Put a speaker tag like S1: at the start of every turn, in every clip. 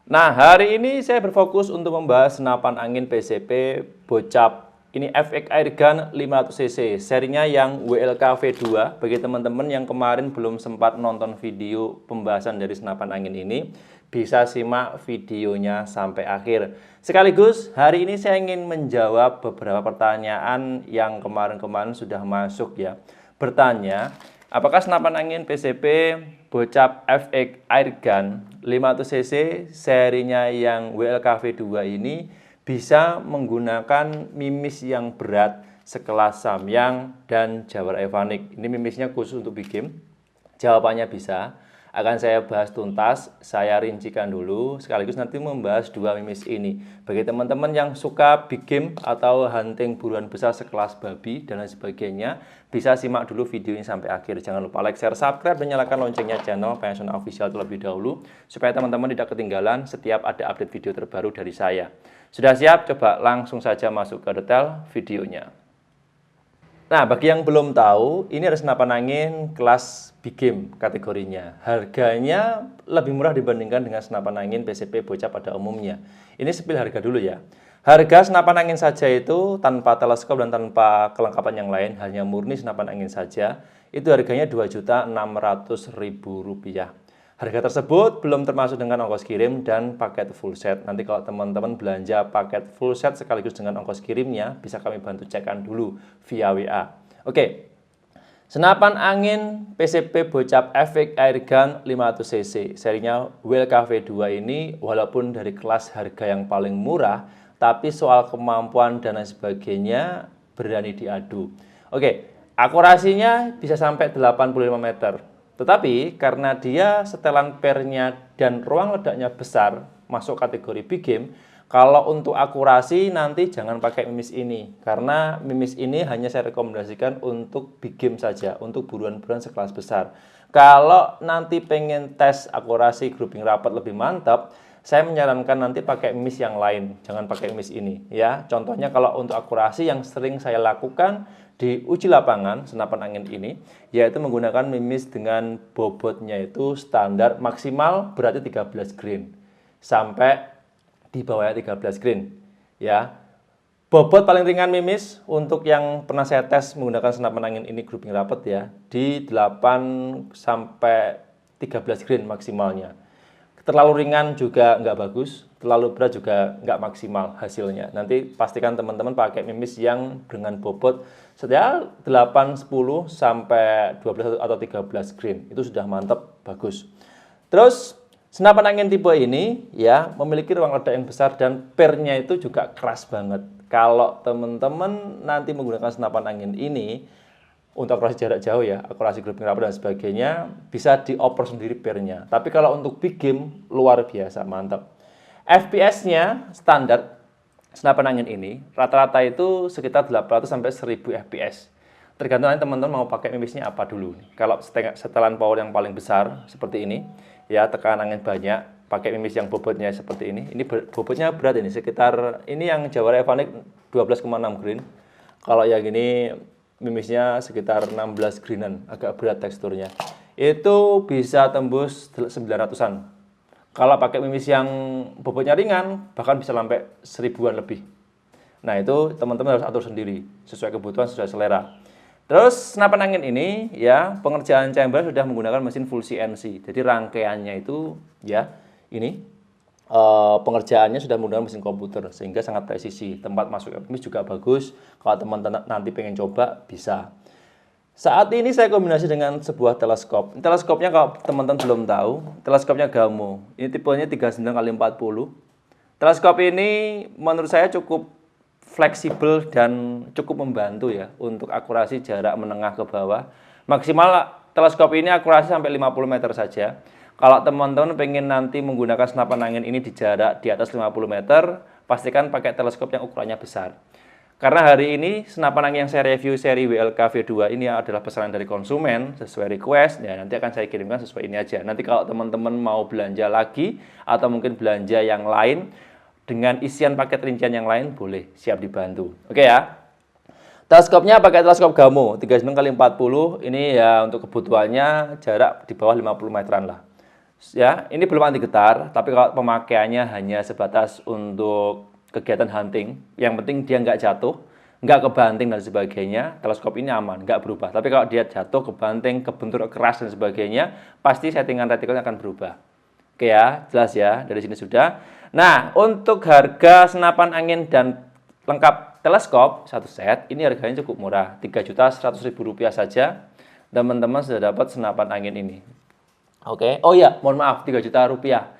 S1: Nah, hari ini saya berfokus untuk membahas senapan angin PCP Bocap. Ini FX Airgun 500 cc, serinya yang WLK V2. Bagi teman-teman yang kemarin belum sempat nonton video pembahasan dari senapan angin ini, bisa simak videonya sampai akhir. Sekaligus, hari ini saya ingin menjawab beberapa pertanyaan yang kemarin-kemarin sudah masuk ya. Bertanya, apakah senapan angin PCP Bocap FX Airgun 500 cc serinya yang WLK V2 ini bisa menggunakan mimis yang berat sekelas Samyang dan Jawar Evanik. Ini mimisnya khusus untuk big game. Jawabannya bisa. Akan saya bahas tuntas, saya rincikan dulu, sekaligus nanti membahas dua mimis ini. Bagi teman-teman yang suka big game atau hunting buruan besar sekelas babi dan lain sebagainya, bisa simak dulu video ini sampai akhir. Jangan lupa like, share, subscribe, dan nyalakan loncengnya channel Pensiun Official terlebih dahulu, supaya teman-teman tidak ketinggalan setiap ada update video terbaru dari saya. Sudah siap? Coba langsung saja masuk ke detail videonya. Nah, bagi yang belum tahu, ini ada senapan angin kelas big game kategorinya. Harganya lebih murah dibandingkan dengan senapan angin PCP Bocap pada umumnya. Ini spill harga dulu ya. Harga senapan angin saja itu tanpa teleskop dan tanpa kelengkapan yang lain, hanya murni senapan angin saja, itu harganya Rp2.600.000. Harga tersebut belum termasuk dengan ongkos kirim dan paket full set. Nanti kalau teman-teman belanja paket full set sekaligus dengan ongkos kirimnya, bisa kami bantu cekkan dulu via WA. Oke, senapan angin PCP Bocap FX Airgun 500 cc serinya WLK V2 ini walaupun dari kelas harga yang paling murah, tapi soal kemampuan dan lain sebagainya berani diadu. Oke, akurasinya bisa sampai 85 meter. Tetapi karena dia setelan pernya dan ruang ledaknya besar, masuk kategori big game, kalau untuk akurasi nanti jangan pakai mimis ini. Karena mimis ini hanya saya rekomendasikan untuk big game saja, untuk buruan-buruan sekelas besar. Kalau nanti pengen tes akurasi grouping rapat lebih mantap, saya menyarankan nanti pakai mimis yang lain, jangan pakai mimis ini ya. Contohnya kalau untuk akurasi yang sering saya lakukan di uji lapangan senapan angin ini, yaitu menggunakan mimis dengan bobotnya itu standar maksimal berarti 13 grain sampai di bawahnya 13 grain ya. Bobot paling ringan mimis untuk yang pernah saya tes menggunakan senapan angin ini grouping rapat ya, di 8 sampai 13 grain maksimalnya. Terlalu ringan juga nggak bagus, terlalu berat juga nggak maksimal hasilnya. Nanti pastikan teman-teman pakai mimis yang dengan bobot setiap 8, 10, sampai 12 atau 13 grain. Itu sudah mantap, bagus. Terus, senapan angin tipe ini ya memiliki ruang ledak yang besar dan pernya itu juga keras banget. Kalau teman-teman nanti menggunakan senapan angin ini, untuk akurasi jarak jauh ya, akurasi grouping rapat dan sebagainya, bisa dioper sendiri pernya. Tapi kalau untuk big game, luar biasa, mantap. FPS-nya standar senapan angin ini, rata-rata itu sekitar 800 sampai 1000 FPS. Tergantung teman-teman mau pakai mimisnya apa dulu. Kalau setelan power yang paling besar, seperti ini, ya tekanan angin banyak, pakai mimis yang bobotnya seperti ini. Ini bobotnya berat ini, sekitar, ini yang Jawar Evanik 12,6 grain. Kalau yang ini mimisnya sekitar 16 grainan, agak berat teksturnya. Itu bisa tembus 900-an. Kalau pakai mimis yang bobotnya ringan, bahkan bisa sampai 1000-an lebih. Nah, itu teman-teman harus atur sendiri, sesuai kebutuhan, sesuai selera. Terus, senapan angin ini, ya, pengerjaan chamber sudah menggunakan mesin full CNC. Jadi, rangkaiannya itu, ya, ini, pengerjaannya sudah menggunakan mesin komputer sehingga sangat presisi. Tempat masuk mimis juga bagus. Kalau teman-teman nanti pengen coba bisa. Saat ini saya kombinasi dengan sebuah teleskop. Teleskopnya kalau teman-teman belum tahu, teleskopnya Gamo. Ini tipenya 39x40. Teleskop ini menurut saya cukup fleksibel dan cukup membantu ya untuk akurasi jarak menengah ke bawah. Maksimal teleskop ini akurasi sampai 50 meter saja. Kalau teman-teman pengen nanti menggunakan senapan angin ini di jarak di atas 50 meter, pastikan pakai teleskop yang ukurannya besar. Karena hari ini senapan angin yang saya review seri WLK V2 ini adalah pesanan dari konsumen sesuai request, ya nanti akan saya kirimkan sesuai ini aja. Nanti kalau teman-teman mau belanja lagi atau mungkin belanja yang lain dengan isian paket rincian yang lain, boleh, siap dibantu. Oke ya. Teleskopnya pakai teleskop Gamo 39x40. Ini ya untuk kebutuhannya jarak di bawah 50 meteran lah. Ya, ini belum anti getar, tapi kalau pemakaiannya hanya sebatas untuk kegiatan hunting, yang penting dia nggak jatuh, nggak kebanting dan sebagainya, teleskop ini aman, nggak berubah. Tapi kalau dia jatuh, kebanting, kebentur keras dan sebagainya, pasti settingan retikelnya akan berubah. Oke ya, jelas ya, dari sini sudah. Nah, untuk harga senapan angin dan lengkap teleskop, satu set, ini harganya cukup murah, Rp3.100.000 saja. Teman-teman sudah dapat senapan angin ini. Oke, oh ya, mohon maaf, 3 juta rupiah.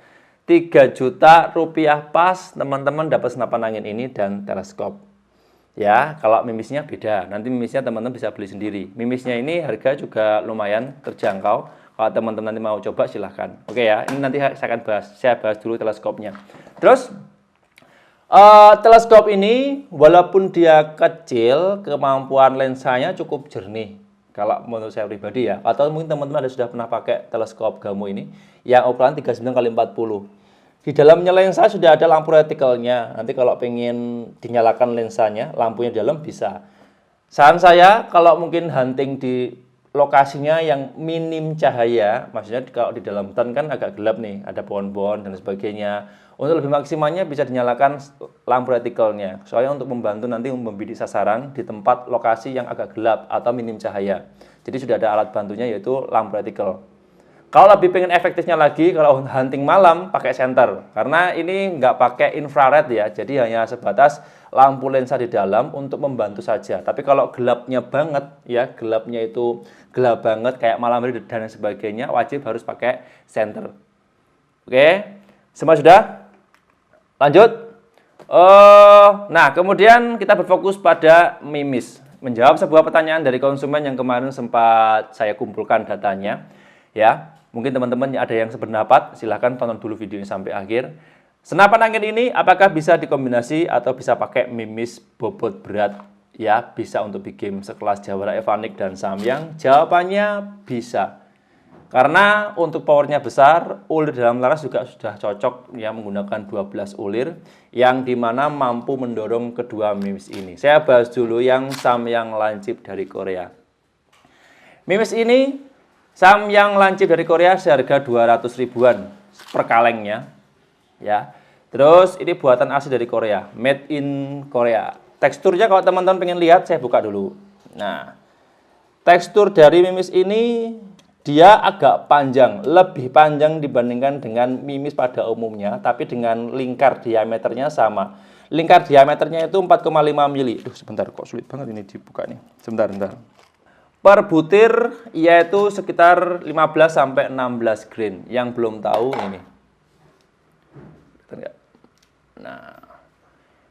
S1: 3 juta rupiah pas teman-teman dapat senapan angin ini dan teleskop. Ya, kalau mimisnya beda. Nanti mimisnya teman-teman bisa beli sendiri. Mimisnya ini harga juga lumayan terjangkau. Kalau teman-teman nanti mau coba silahkan. Oke ya, ini nanti saya akan bahas. Saya bahas dulu teleskopnya. Terus, teleskop ini walaupun dia kecil, kemampuan lensanya cukup jernih. Kalau menurut saya pribadi ya, atau mungkin teman-teman ada sudah pernah pakai teleskop Gamo ini yang ukuran 39x40. Di dalamnya lensa sudah ada lampu retikelnya. Nanti kalau pengen dinyalakan lensanya, lampunya di dalam bisa. Saran saya kalau mungkin hunting di lokasinya yang minim cahaya, maksudnya kalau di dalam hutan kan agak gelap nih, ada pohon-pohon dan sebagainya. Untuk lebih maksimalnya bisa dinyalakan lampu retikelnya. Soalnya untuk membantu nanti membidik sasaran di tempat lokasi yang agak gelap atau minim cahaya. Jadi sudah ada alat bantunya yaitu lampu retikel. Kalau lebih pengen efektifnya lagi, kalau hunting malam pakai senter. Karena ini nggak pakai infrared ya, jadi hanya sebatas lampu lensa di dalam untuk membantu saja. Tapi kalau gelapnya banget, ya gelapnya itu gelap banget kayak malam hari dan sebagainya, wajib harus pakai senter. Oke, semua sudah? Lanjut. Nah, kemudian kita berfokus pada mimis. Menjawab sebuah pertanyaan dari konsumen yang kemarin sempat saya kumpulkan datanya. Ya, mungkin teman-teman ada yang sependapat, silahkan tonton dulu video ini sampai akhir. Senapan angin ini apakah bisa dikombinasi atau bisa pakai mimis bobot berat? Ya, bisa untuk big game sekelas Jawara Evanik dan Samyang. Jawabannya bisa. Karena untuk powernya besar, ulir dalam laras juga sudah cocok ya menggunakan 12 ulir yang dimana mampu mendorong kedua mimis ini. Saya bahas dulu yang Samyang lancip dari Korea. Mimis ini Samyang lancip dari Korea seharga 200 ribuan per kalengnya. Ya. Terus ini buatan asli dari Korea, made in Korea. Teksturnya kalau teman-teman pengen lihat, saya buka dulu. Nah, tekstur dari mimis ini dia agak panjang, lebih panjang dibandingkan dengan mimis pada umumnya, tapi dengan lingkar diameternya sama. Lingkar diameternya itu 4,5 mili. Duh, sebentar, kok sulit banget ini dibuka nih. Sebentar. Per butir yaitu sekitar 15 sampai 16 grain. Yang belum tahu ini. Nah,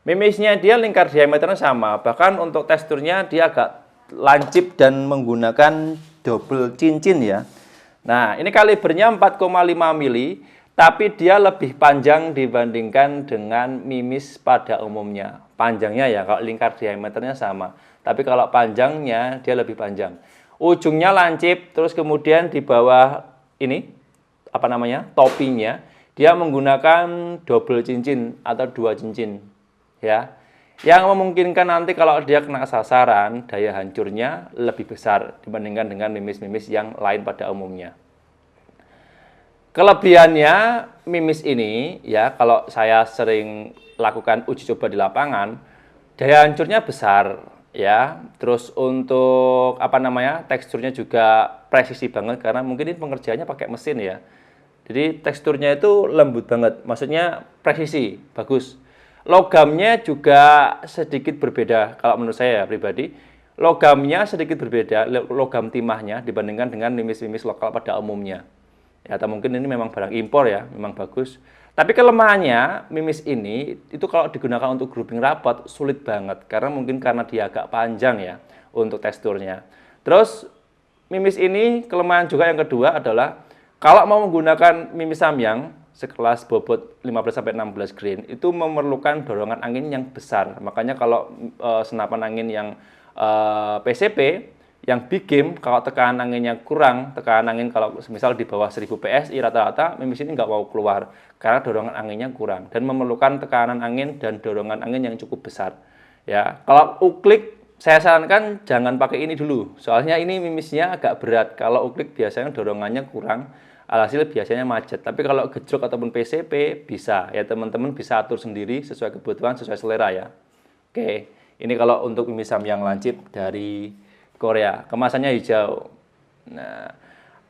S1: mimisnya dia lingkar diameternya sama. Bahkan untuk teksturnya dia agak lancip dan menggunakan double cincin ya. Nah, ini kalibernya 4,5 mili, tapi dia lebih panjang dibandingkan dengan mimis pada umumnya. Panjangnya ya, kalau lingkar diameternya sama. Tapi kalau panjangnya dia lebih panjang. Ujungnya lancip, terus kemudian di bawah ini, apa namanya, topinya, dia menggunakan double cincin atau 2 cincin. Ya, yang memungkinkan nanti kalau dia kena sasaran, daya hancurnya lebih besar dibandingkan dengan mimis-mimis yang lain pada umumnya. Kelebihannya mimis ini, ya kalau saya sering lakukan uji coba di lapangan, daya hancurnya besar, ya. Terus untuk apa namanya, teksturnya juga presisi banget karena mungkin ini pengerjaannya pakai mesin ya. Jadi teksturnya itu lembut banget, maksudnya presisi, bagus. Logamnya juga sedikit berbeda kalau menurut saya pribadi. Logamnya sedikit berbeda, logam timahnya dibandingkan dengan mimis-mimis lokal pada umumnya. Ya, atau mungkin ini memang barang impor ya, memang bagus. Tapi kelemahannya mimis ini itu kalau digunakan untuk grouping rapat sulit banget karena mungkin karena dia agak panjang ya untuk teksturnya. Terus mimis ini kelemahan juga yang kedua adalah kalau mau menggunakan mimis Samyang sekelas bobot 15-16 grain itu memerlukan dorongan angin yang besar. Makanya kalau senapan angin yang PCP, yang big game, kalau tekanan anginnya kurang, tekanan angin kalau misal di bawah 1000 PSI rata-rata, mimis ini nggak mau keluar karena dorongan anginnya kurang dan memerlukan tekanan angin dan dorongan angin yang cukup besar. Ya, kalau uklik saya sarankan jangan pakai ini dulu, soalnya ini mimisnya agak berat. Kalau uklik biasanya dorongannya kurang Alhasil biasanya macet. Tapi kalau gejrot ataupun PCP bisa ya, teman-teman bisa atur sendiri sesuai kebutuhan, sesuai selera ya. Oke, ini kalau untuk mie Samyang lancip dari Korea. Kemasannya hijau. Nah,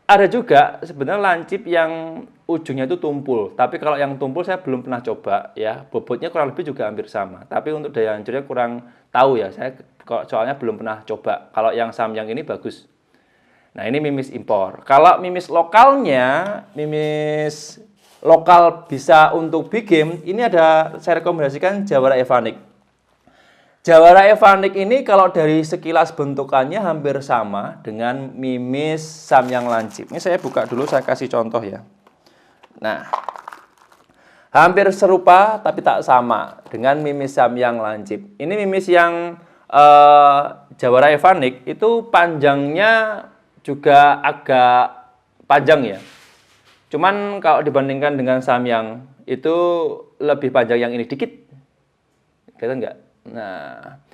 S1: ada juga sebenarnya lancip yang ujungnya itu tumpul. Tapi kalau yang tumpul saya belum pernah coba ya. Bobotnya kurang lebih juga hampir sama. Tapi untuk daya hancurnya kurang tahu ya. Saya soalnya belum pernah coba. Kalau yang Samyang ini bagus. Nah, ini mimis impor. Kalau mimis lokalnya, mimis lokal bisa untuk big game, ini ada saya rekomendasikan Jawara Evanik. Jawara Evanik ini kalau dari sekilas bentukannya hampir sama dengan mimis Samyang lancip. Ini saya buka dulu, saya kasih contoh ya. Nah, hampir serupa tapi tak sama dengan mimis Samyang lancip. Ini mimis yang Jawara Evanik itu panjangnya juga agak panjang ya. Cuman kalau dibandingkan dengan Samyang itu lebih panjang yang ini dikit. Kelihatan nggak? Nah,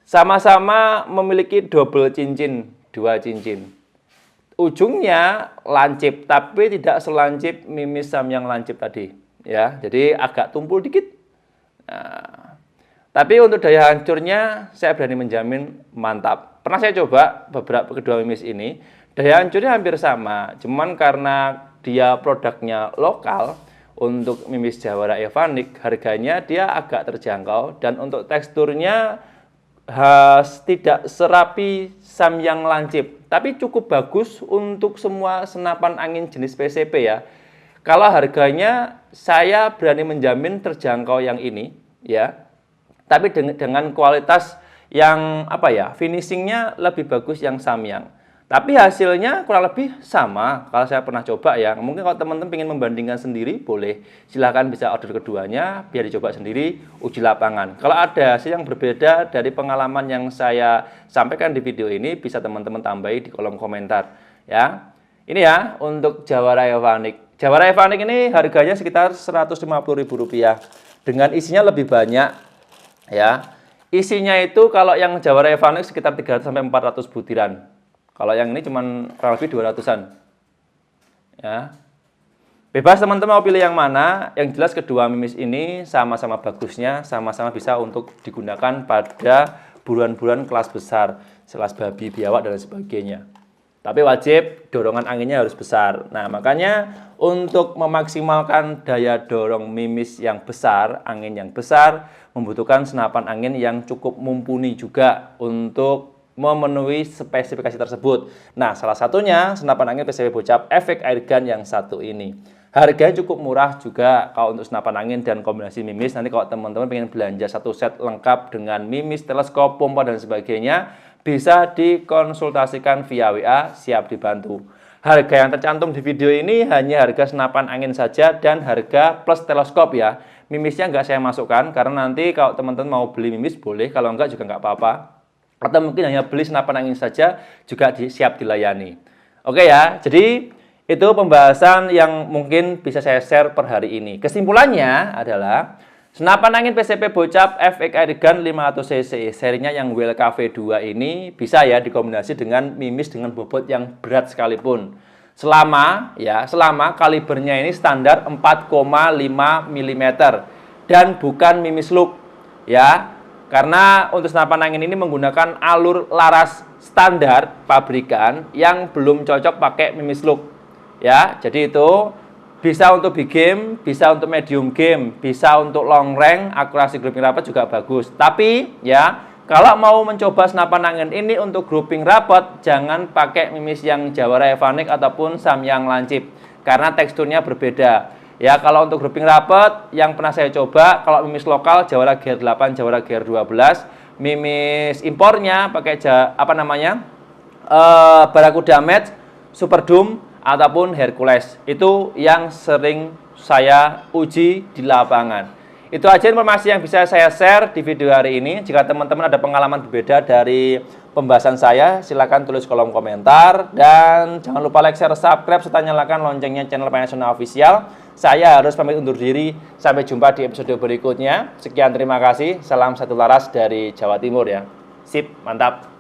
S1: sama-sama memiliki double cincin, 2 cincin. Ujungnya lancip, tapi tidak selancip mimis Samyang lancip tadi. Ya, jadi agak tumpul dikit. Nah, tapi untuk daya hancurnya saya berani menjamin mantap. Pernah saya coba beberapa kedua mimis ini, daya hancurnya hampir sama. Cuman karena dia produknya lokal, untuk mimis Jawara Evanik harganya dia agak terjangkau dan untuk teksturnya tidak serapi Samyang lancip. Tapi cukup bagus untuk semua senapan angin jenis PCP ya. Kalau harganya saya berani menjamin terjangkau yang ini ya. Tapi dengan kualitas yang finishingnya lebih bagus yang Samyang. Tapi hasilnya kurang lebih sama kalau saya pernah coba ya. Mungkin kalau teman-teman ingin membandingkan sendiri boleh. Silahkan bisa order keduanya biar dicoba sendiri, uji lapangan. Kalau ada hasil yang berbeda dari pengalaman yang saya sampaikan di video ini, bisa teman-teman tambahi di kolom komentar ya. Ini ya untuk Jawara Evanik. Jawara Evanik ini harganya sekitar Rp150.000 dengan isinya lebih banyak. Ya, isinya itu kalau yang Jawara Evanik sekitar 300-400 butiran. Kalau yang ini cuma kurang lebih 200-an. Ya. Bebas teman-teman mau pilih yang mana. Yang jelas kedua mimis ini sama-sama bagusnya, sama-sama bisa untuk digunakan pada buruan-buruan kelas besar, kelas babi, biawak dan sebagainya. Tapi wajib dorongan anginnya harus besar. Nah, makanya untuk memaksimalkan daya dorong mimis yang besar, angin yang besar, membutuhkan senapan angin yang cukup mumpuni juga untuk memenuhi spesifikasi tersebut. Nah, salah satunya senapan angin PCP Bocap efek airgun yang satu ini. Harganya cukup murah juga kalau untuk senapan angin dan kombinasi mimis. Nanti kalau teman-teman pengen belanja satu set lengkap dengan mimis, teleskop, pompa dan sebagainya, bisa dikonsultasikan via WA, siap dibantu. Harga yang tercantum di video ini hanya harga senapan angin saja dan harga plus teleskop ya. Mimisnya nggak saya masukkan karena nanti kalau teman-teman mau beli mimis boleh, kalau enggak juga nggak apa-apa. Atau mungkin hanya beli senapan angin saja juga siap dilayani. Oke ya, jadi itu pembahasan yang mungkin bisa saya share per hari ini. Kesimpulannya adalah senapan angin PCP Bocap FX Airgun 500 cc serinya yang WLKV2 ini bisa ya dikombinasi dengan mimis dengan bobot yang berat sekalipun. Selama kalibernya ini standar 4,5 mm dan bukan mimis look ya. Karena untuk senapan angin ini menggunakan alur laras standar pabrikan yang belum cocok pakai mimis look ya. Jadi itu bisa untuk big game, bisa untuk medium game, bisa untuk long range, akurasi grouping rapat juga bagus. Tapi ya, kalau mau mencoba senapan angin ini untuk grouping rapat, jangan pakai mimis yang Jawara Evanik ataupun Samyang lancip karena teksturnya berbeda. Ya, kalau untuk grouping rapat yang pernah saya coba, kalau mimis lokal Jawara GR8, Jawara GR12, mimis impornya pakai Barakuda Match, Super Doom ataupun Hercules. Itu yang sering saya uji di lapangan. Itu aja informasi yang bisa saya share di video hari ini. Jika teman-teman ada pengalaman berbeda dari pembahasan saya, silakan tulis kolom komentar. Dan jangan lupa like, share, subscribe, serta nyalakan loncengnya channel Panasonic Official. Saya harus pamit undur diri. Sampai jumpa di episode berikutnya. Sekian, terima kasih. Salam satu laras dari Jawa Timur ya. Sip, mantap.